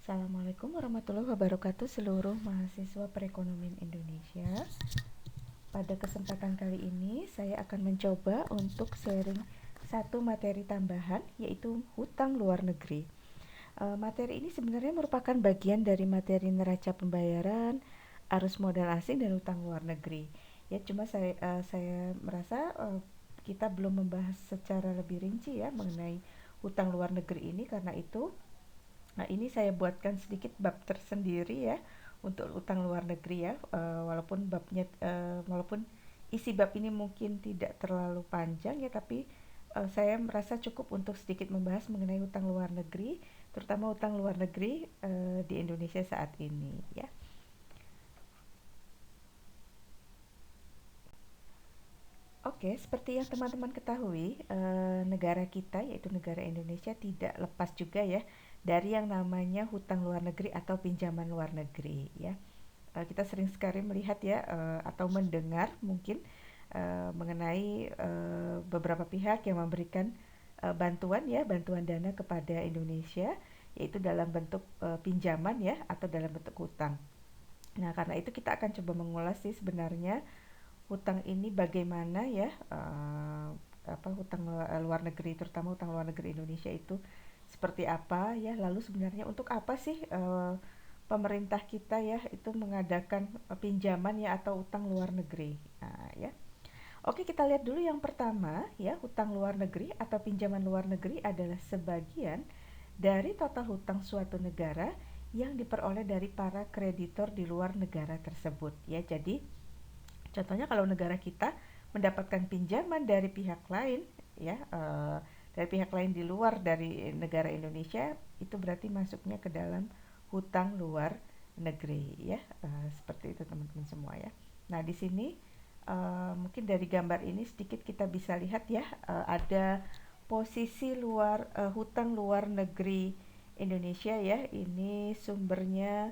Assalamualaikum warahmatullahi wabarakatuh seluruh mahasiswa perekonomian Indonesia. Pada kesempatan kali ini saya akan mencoba untuk sharing satu materi tambahan, yaitu hutang luar negeri. Materi ini sebenarnya merupakan bagian dari materi neraca pembayaran, arus modal asing dan hutang luar negeri. Ya, cuma saya merasa kita belum membahas secara lebih rinci ya mengenai hutang luar negeri ini. Karena itu, nah, ini saya buatkan sedikit bab tersendiri ya untuk utang luar negeri ya. Walaupun isi bab ini mungkin tidak terlalu panjang ya, tapi saya merasa cukup untuk sedikit membahas mengenai utang luar negeri, terutama utang luar negeri di Indonesia saat ini ya. Oke, seperti yang teman-teman ketahui, negara kita yaitu negara Indonesia tidak lepas juga ya dari yang namanya hutang luar negeri atau pinjaman luar negeri ya. Kita sering sekali melihat ya, atau mendengar mungkin mengenai beberapa pihak yang memberikan bantuan dana kepada Indonesia, yaitu dalam bentuk pinjaman ya atau dalam bentuk hutang. Nah, karena itu kita akan coba mengulas sih sebenarnya hutang ini bagaimana ya, hutang luar negeri, terutama hutang luar negeri Indonesia itu seperti apa ya, lalu sebenarnya untuk apa sih pemerintah kita ya itu mengadakan pinjaman ya atau utang luar negeri. Nah, ya. Oke, kita lihat dulu yang pertama ya, hutang luar negeri atau pinjaman luar negeri adalah sebagian dari total hutang suatu negara yang diperoleh dari para kreditor di luar negara tersebut ya. Jadi contohnya kalau negara kita mendapatkan pinjaman dari pihak lain ya, dari pihak lain di luar dari negara Indonesia, itu berarti masuknya ke dalam hutang luar negeri ya. Seperti itu teman-teman semua ya. Nah, di sini mungkin dari gambar ini sedikit kita bisa lihat ya, ada posisi hutang luar negeri Indonesia ya. Ini sumbernya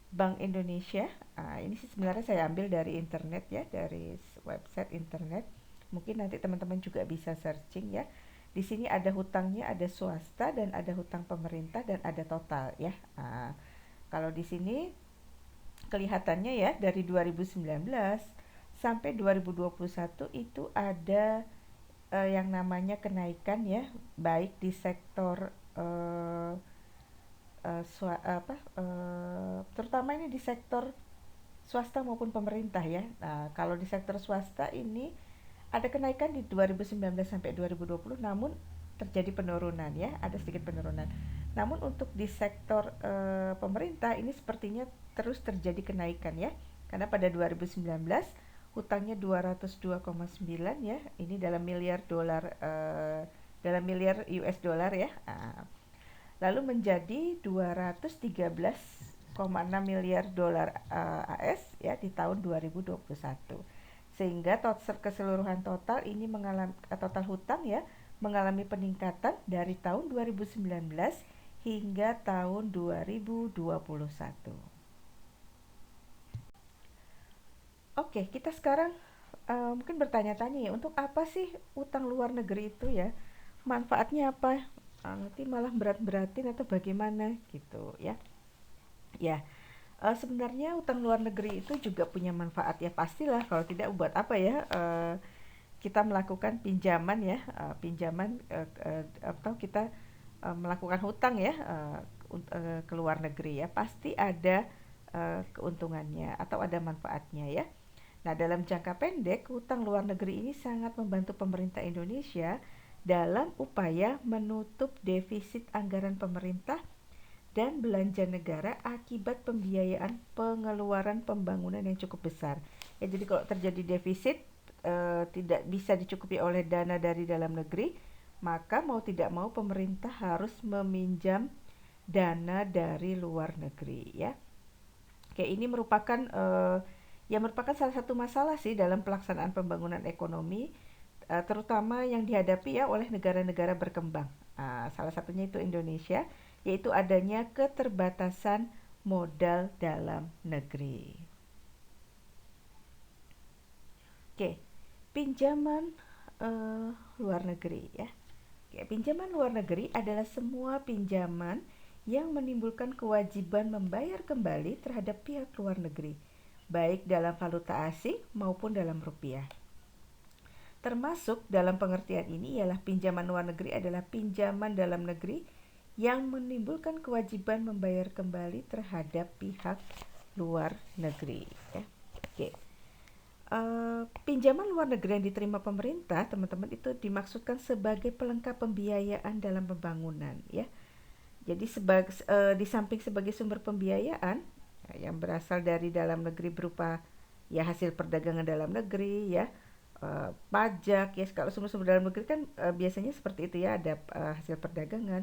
Bank Indonesia. Ini sih sebenarnya saya ambil dari internet ya, dari website internet. Mungkin nanti teman-teman juga bisa searching ya. Di sini ada hutangnya, ada swasta dan ada hutang pemerintah dan ada total ya. Kalau di sini kelihatannya ya dari 2019 sampai 2021 itu ada yang namanya kenaikan ya, baik di sektor eh, terutama ini di sektor swasta maupun pemerintah ya. Nah, kalau di sektor swasta ini ada kenaikan di 2019 sampai 2020, namun terjadi penurunan ya, ada sedikit penurunan. Namun untuk di sektor pemerintah ini sepertinya terus terjadi kenaikan ya. Karena pada 2019 hutangnya 202,9 ya. Ini dalam miliar dolar, dalam miliar US dollar ya. Lalu menjadi 213,6 miliar dolar AS ya di tahun 2021. Sehingga keseluruhan total ini mengalami total hutang ya mengalami peningkatan dari tahun 2019 hingga tahun 2021. Oke, kita sekarang mungkin bertanya-tanya ya, untuk apa sih utang luar negeri itu ya? Manfaatnya apa? Nanti malah berat-beratin atau bagaimana gitu ya? Ya, sebenarnya utang luar negeri itu juga punya manfaat ya, pastilah, kalau tidak buat apa ya kita melakukan pinjaman ya, pinjaman atau kita melakukan hutang ya ke luar negeri ya, pasti ada keuntungannya atau ada manfaatnya ya. Nah, dalam jangka pendek, hutang luar negeri ini sangat membantu pemerintah Indonesia dalam upaya menutup defisit anggaran pemerintah dan belanja negara akibat pembiayaan pengeluaran pembangunan yang cukup besar. Ya, jadi kalau terjadi defisit tidak bisa dicukupi oleh dana dari dalam negeri, maka mau tidak mau pemerintah harus meminjam dana dari luar negeri ya. Oke, ini merupakan salah satu masalah sih dalam pelaksanaan pembangunan ekonomi, terutama yang dihadapi ya oleh negara-negara berkembang. Salah satunya itu Indonesia, yaitu adanya keterbatasan modal dalam negeri. Oke, pinjaman luar negeri ya. Oke, pinjaman luar negeri adalah semua pinjaman yang menimbulkan kewajiban membayar kembali terhadap pihak luar negeri, baik dalam valuta asing maupun dalam rupiah. Termasuk dalam pengertian ini ialah pinjaman luar negeri adalah pinjaman dalam negeri yang menimbulkan kewajiban membayar kembali terhadap pihak luar negeri. Ya. Oke. Pinjaman luar negeri yang diterima pemerintah, teman-teman, itu dimaksudkan sebagai pelengkap pembiayaan dalam pembangunan, ya. Jadi di samping sebagai sumber pembiayaan yang berasal dari dalam negeri berupa ya hasil perdagangan dalam negeri, ya, pajak, ya. Kalau sumber-sumber dalam negeri kan biasanya seperti itu, ya, ada hasil perdagangan,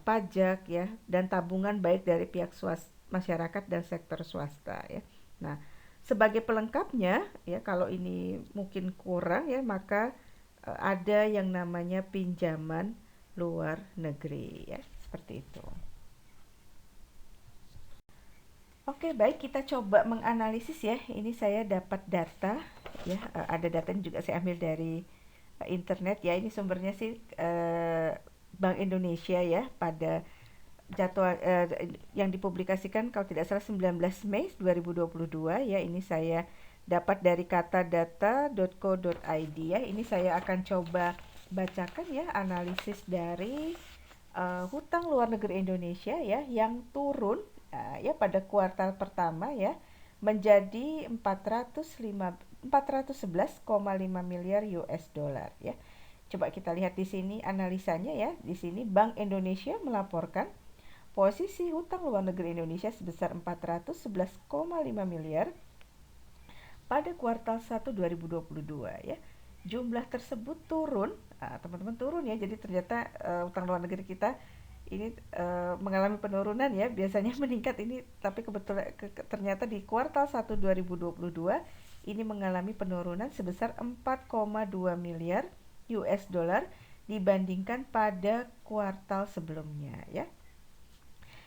pajak, ya, dan tabungan baik dari pihak masyarakat dan sektor swasta, ya. Nah, sebagai pelengkapnya, ya, kalau ini mungkin kurang, ya, maka ada yang namanya pinjaman luar negeri, ya, seperti itu. Oke, baik, kita coba menganalisis, ya. Ini saya dapat data, ya, ada data ini juga saya ambil dari internet, ya. Ini sumbernya sih Bank Indonesia, ya, pada jadwal yang dipublikasikan kalau tidak salah 19 Mei 2022, ya. Ini saya dapat dari katadata.co.id, ya. Ini saya akan coba bacakan, ya, analisis dari hutang luar negeri Indonesia, ya, yang turun ya pada kuartal pertama, ya, menjadi 411,5 miliar US dollar, ya. Coba kita lihat di sini analisanya, ya. Di sini Bank Indonesia melaporkan posisi hutang luar negeri Indonesia sebesar 411,5 miliar pada kuartal 1 2022, ya. Jumlah tersebut turun, teman-teman, turun, ya. Jadi ternyata hutang luar negeri kita ini mengalami penurunan, ya. Biasanya meningkat ini, tapi kebetulan ternyata di kuartal 1 2022 ini mengalami penurunan sebesar 4,2 miliar US dollar dibandingkan pada kuartal sebelumnya, ya.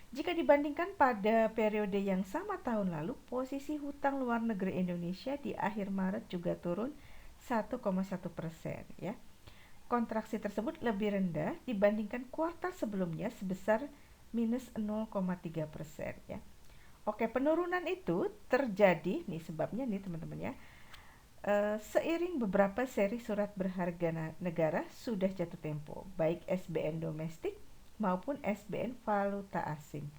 Jika dibandingkan pada periode yang sama tahun lalu, posisi hutang luar negeri Indonesia di akhir Maret juga turun 1,1%, ya. Kontraksi tersebut lebih rendah dibandingkan kuartal sebelumnya sebesar minus 0,3%, ya. Oke, penurunan itu terjadi, nih sebabnya, nih teman-teman, ya. Seiring beberapa seri surat berharga negara sudah jatuh tempo, baik SBN domestik maupun SBN valuta asing.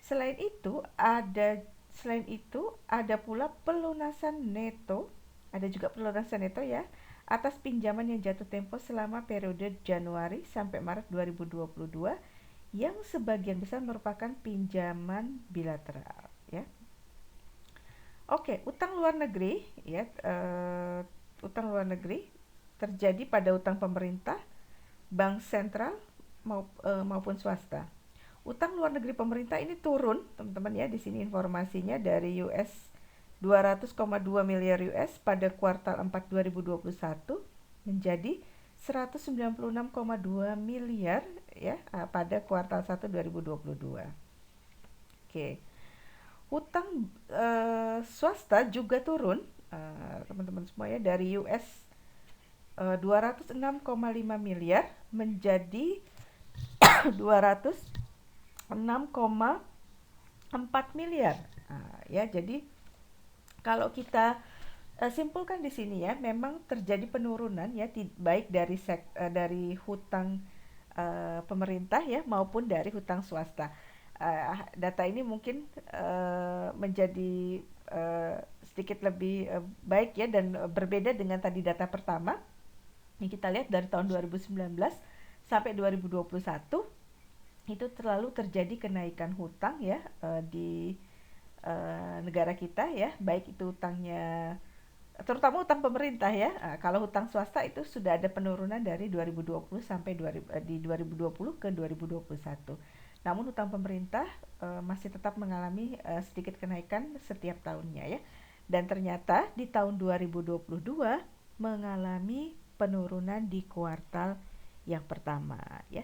Selain itu ada pula pelunasan neto, ada juga pelunasan neto, ya, atas pinjaman yang jatuh tempo selama periode Januari sampai Maret 2022 yang sebagian besar merupakan pinjaman bilateral, ya. Oke, utang luar negeri, ya, utang luar negeri terjadi pada utang pemerintah, bank sentral maupun swasta. Utang luar negeri pemerintah ini turun, teman-teman, ya. Di sini informasinya dari US 200,2 miliar US pada kuartal 4 2021 menjadi 196,2 miliar, ya, pada kuartal 1 2022. Oke. Hutang swasta juga turun, teman-teman semua, ya, dari US 206,5 miliar menjadi 206,4 miliar. Ya, jadi kalau kita simpulkan di sini, ya, memang terjadi penurunan, ya, baik dari hutang pemerintah, ya, maupun dari hutang swasta. Data ini mungkin menjadi sedikit lebih baik, ya, dan berbeda dengan tadi data pertama yang kita lihat dari tahun 2019 sampai 2021 itu terlalu terjadi kenaikan hutang, ya, di negara kita, ya, baik itu hutangnya, terutama hutang pemerintah, ya. Kalau hutang swasta itu sudah ada penurunan dari 2020 sampai di 2020 ke 2021. Namun hutang pemerintah masih tetap mengalami sedikit kenaikan setiap tahunnya, ya. Dan ternyata di tahun 2022 mengalami penurunan di kuartal yang pertama, ya.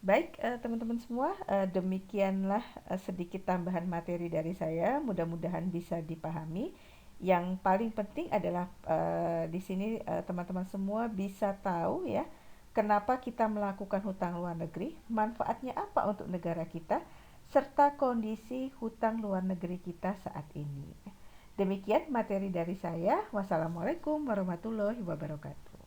Baik, teman-teman semua, demikianlah sedikit tambahan materi dari saya. Mudah-mudahan bisa dipahami. Yang paling penting adalah di sini teman-teman semua bisa tahu, ya, kenapa kita melakukan hutang luar negeri, manfaatnya apa untuk negara kita, serta kondisi hutang luar negeri kita saat ini. Demikian materi dari saya. Wassalamualaikum warahmatullahi wabarakatuh.